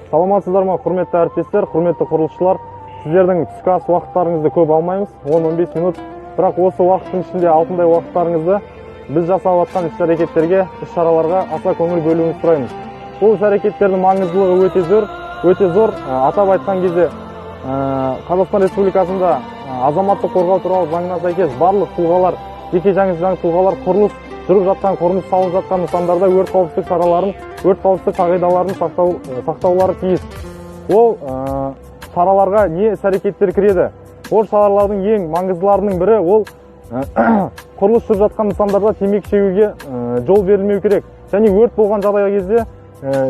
Саламатсыздар ма, құрметті әріптестер, құрметті құрылысшылар. Сіздердің түскі ас уақыттарыңызды көп алмаймыз, 10-15 минут. Бірақ осы уақыттың ішінде алтындай уақыттарыңызды біз жасап жатқан іс-әрекеттерге, іс-шараларға аса көңіл бөлуіңізді сұраймыз. Бұл іс-әрекеттердің маңыздылығы өте зор. Атап айтқан кезде Қазақстан Республикасында азаматтық қорғау туралы заңына сәйкес барлық тұлғалар, жеке жаңа тұлғалар құрылыс жүріп жатқан, құрылыс салынып жатқан нысандарда өрт қауіпсіздік шараларын, өрт қауіпсіздік қағидаларын сақтаулары тиіс. Ол шараларға не іс-әрекеттер кіреді? Ол шаралардың ең маңыздыларының бірі ол құрылыс жүріп жатқан нысандарда темекі шегуге жол берілмеу керек. Және өрт болған жағдай кезде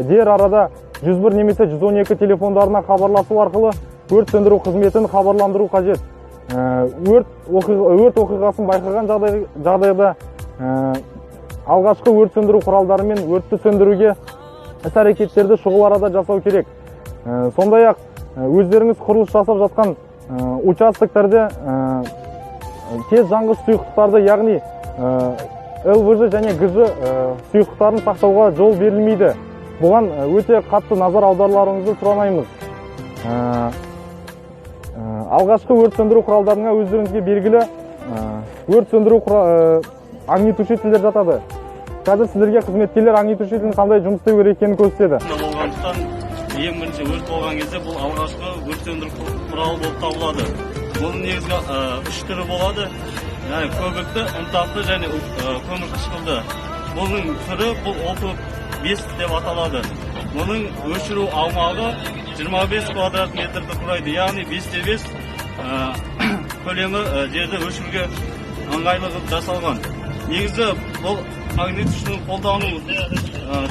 дер арада 101 немесе 112 телефондарына хабарласу арқылы өрт сөндіру қызметін хабарландыру қажет. Өрт оқиғасын байқаған жағдайда алғашқы өрт сөндіру құралдары мен өртті сөндіруге іс-әрекеттерді шұғыл арада жасау керек. Сондай-ақ өздеріңіз құрылыс жасап жатқан участоктерде тез жанғыш сұйықтықтарды, яғни ЛВЖ және ГЖ сұйықтықтарын сақтауға жол берілмейді. Бұған өте қатты назар аударуларыңызды сұрамаймыз. Алғашқы өрт сөндіру құралдарына өздеріңізге белгілі өрт сөндіру огнетушителер жатады. Қазір сіздерге қызметкерлер огнетушителдің қандай жұмыс істеу керек екенін көрсетеді. Болғандықтан ең бірінші өрт болған кезде бұл алғашқы өрт сөндіру құралы болып табылады. Бұның негізгі 3 түрі болады. Яғни көбікті, ұнтақты және көмір қышқылды. Бұның түрі бұл ОТ-5 деп аталады. Бұның өшіру аумағы 25 квадрат метрді құрайды. Яғни 5-5 көлемі жерді өшіруге ыңғайлы жасалған. Негізі бұл огнетушитель қолдану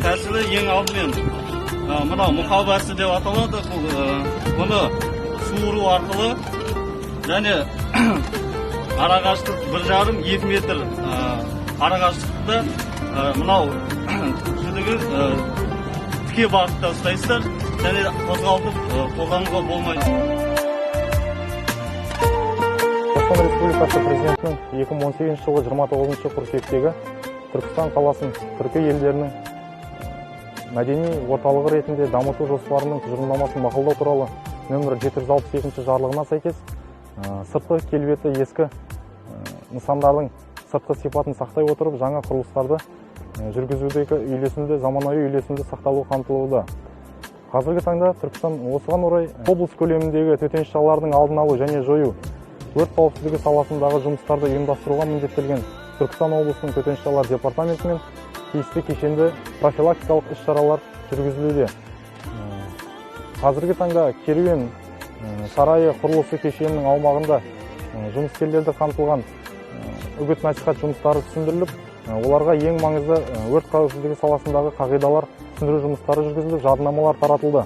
тәсілі ең алдымен мынау мұқабасы деп аталады. Бұны суыру арқылы және арақашықтық 1,5-2 метр арақашықтықта мынау жүдігі тіке бағытта ұстайсыздар және қозғалтып қолдануға болмайды. Қазақстан Республикасы Президентінің 2018 жылғы 29 қыркүйектегі Түркістан қаласын түркі елдерінің мәдени орталығы ретінде дамыту жоспарының тұжырымдамасын мақұлдау туралы нөмір 762 жарлығына сәйкес сыртқы келбеті ескі нысандардың сыртқы сипатын сақтай отырып, жаңа құрылыстарды жүргізудегі үйлесімді, заманауи үйлесімді сақталуы қамтылуда. Қазіргі таңда Түркістан осыған орай облыс көлеміндегі төтенше жағдайлардың алдын алу және жою, өрт қауіпсіздігі саласындағы жұмыстарды ұйымдастыруға міндеттелген Түркістан облысының төтенше жағдайлар департаментімен тиісті кешенді профилактикалық іс-шаралар жүргізілуде. Қазіргі таңда керуен сарайы құрылысы кешенінің аумағында жұмыскерлерді қамтылған үгіт-насихат жұмыстары түсіндіріліп, оларға ең маңызды өрт қауіпсіздігі саласындағы қағидалар түсіндіру жұмыстары жүргізіліп, жадынамалар таратылды.